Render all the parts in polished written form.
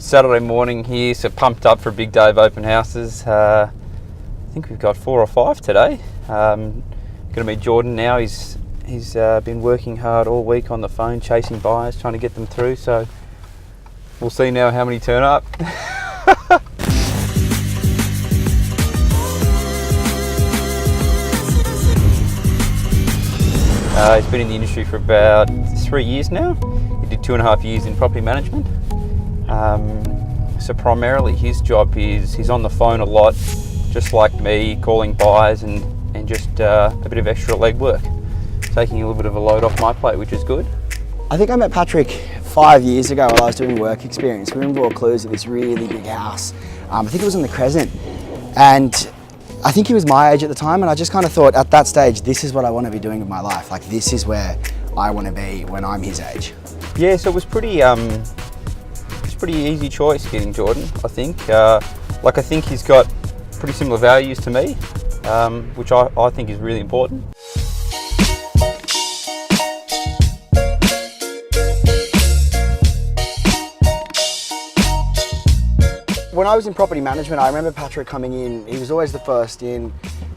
Saturday morning here, so pumped up for a big day of open houses. I think we've got 4 or 5 today. Going to meet Jordan now. He's been working hard all week on the phone, chasing buyers, trying to get them through. So we'll see now how many turn up. He's been in the industry for about 3 years now. He did 2.5 years in property management. So primarily his job is he's on the phone a lot, just like me, calling buyers and just a bit of extra legwork, taking a little bit of a load off my plate, which is good. I think I met Patrick 5 years ago while I was doing work experience. We were in Vaucluse at this really big house. I think it was in the Crescent. And I think he was my age at the time, and I just kind of thought at that stage, this is what I want to be doing with my life. Like, this is where I want to be when I'm his age. Yeah, so it was pretty easy choice getting Jordan, I think. I think he's got pretty similar values to me, which I think is really important. When I was in property management, I remember Patrick coming in. He was always the first in,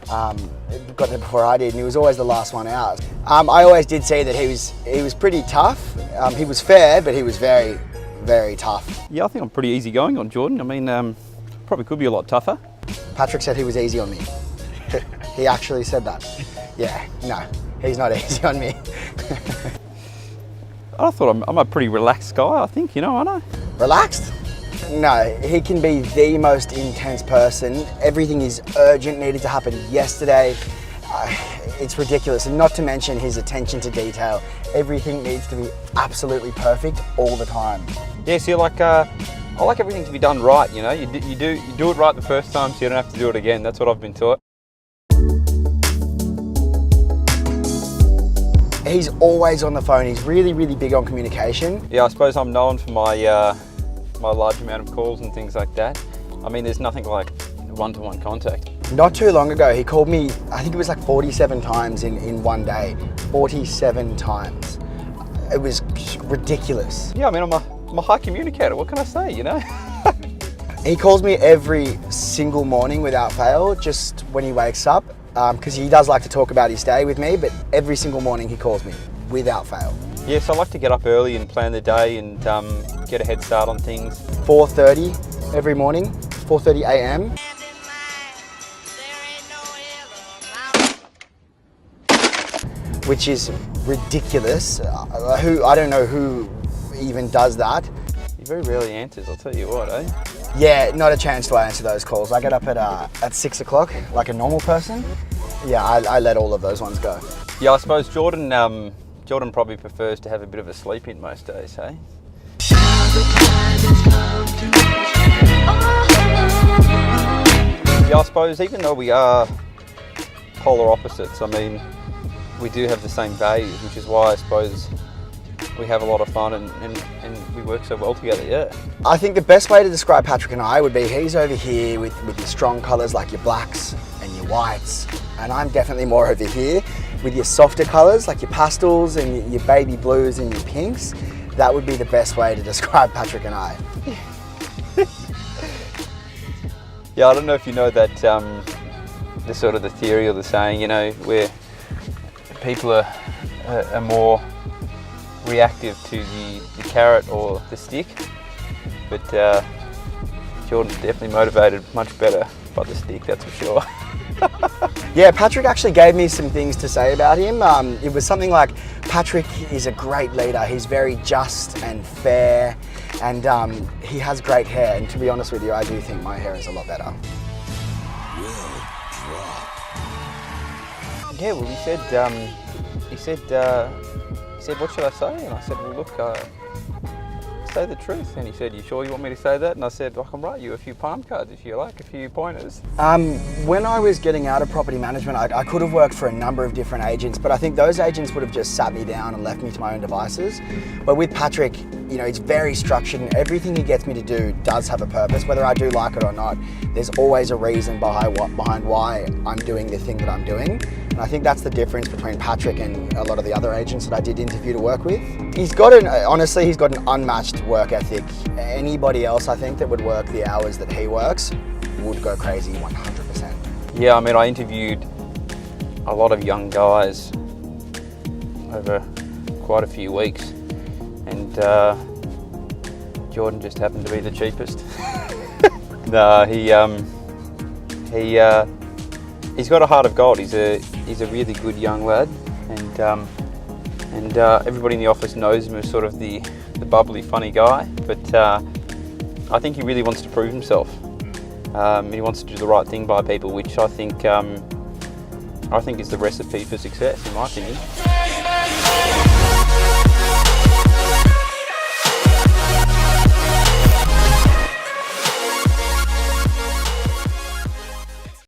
got there before I did, and he was always the last one out. I always did say that he was pretty tough. He was fair, but he was very, very tough. Yeah, I think I'm pretty easygoing on Jordan. I mean, probably could be a lot tougher. Patrick said he was easy on me. He actually said that. Yeah, no, he's not easy on me. I thought I'm a pretty relaxed guy, I think, aren't I? Relaxed? No, he can be the most intense person. Everything is urgent, needed to happen yesterday. It's ridiculous, and not to mention his attention to detail. Everything needs to be absolutely perfect all the time. Yeah, so I like everything to be done right, You do it right the first time, so you don't have to do it again. That's what I've been taught. He's always on the phone. He's really, really big on communication. Yeah, I suppose I'm known for my large amount of calls and things like that. I mean, there's nothing like one-to-one contact. Not too long ago, he called me, I think it was like 47 times in one day. 47 times. It was ridiculous. Yeah, I mean, I'm a high communicator. What can I say, He calls me every single morning without fail, just when he wakes up, because he does like to talk about his day with me, but every single morning he calls me without fail. Yes, I like to get up early and plan the day and get a head start on things. 4:30 every morning, 4:30 a.m. Which is ridiculous. I don't know who even does that. He very rarely answers, I'll tell you what, eh? Yeah, not a chance do I answer those calls. I get up at 6 o'clock like a normal person. Yeah, I let all of those ones go. Yeah, I suppose Jordan probably prefers to have a bit of a sleep in most days, hey? Yeah, I suppose even though we are polar opposites, I mean, we do have the same values, which is why I suppose we have a lot of fun and we work so well together, yeah. I think the best way to describe Patrick and I would be he's over here with your strong colours like your blacks and your whites, and I'm definitely more over here with your softer colours like your pastels and your baby blues and your pinks. That would be the best way to describe Patrick and I. Yeah, I don't know if you know that the sort of the theory or the saying, where people are more reactive to the carrot or the stick, but Jordan's definitely motivated much better by the stick, that's for sure. Yeah, Patrick actually gave me some things to say about him. It was something like, Patrick is a great leader. He's very just and fair, and he has great hair. And to be honest with you, I do think my hair is a lot better. Yeah, well, he said, what should I say? And I said, well, look, say the truth. And he said, you sure you want me to say that? And I said, I can write you a few palm cards if you like, a few pointers. When I was getting out of property management, I could have worked for a number of different agents, but I think those agents would have just sat me down and left me to my own devices. But with Patrick, it's very structured, and everything he gets me to do does have a purpose, whether I do like it or not. There's always a reason behind why I'm doing the thing that I'm doing. And I think that's the difference between Patrick and a lot of the other agents that I did interview to work with. He's got an unmatched work ethic. Anybody else, I think, that would work the hours that he works would go crazy 100%. Yeah, I mean, I interviewed a lot of young guys over quite a few weeks, and Jordan just happened to be the cheapest. No, he's got a heart of gold. He's a really good young lad, and everybody in the office knows him as sort of the bubbly, funny guy. But I think he really wants to prove himself. He wants to do the right thing by people, which I think is the recipe for success, in my opinion.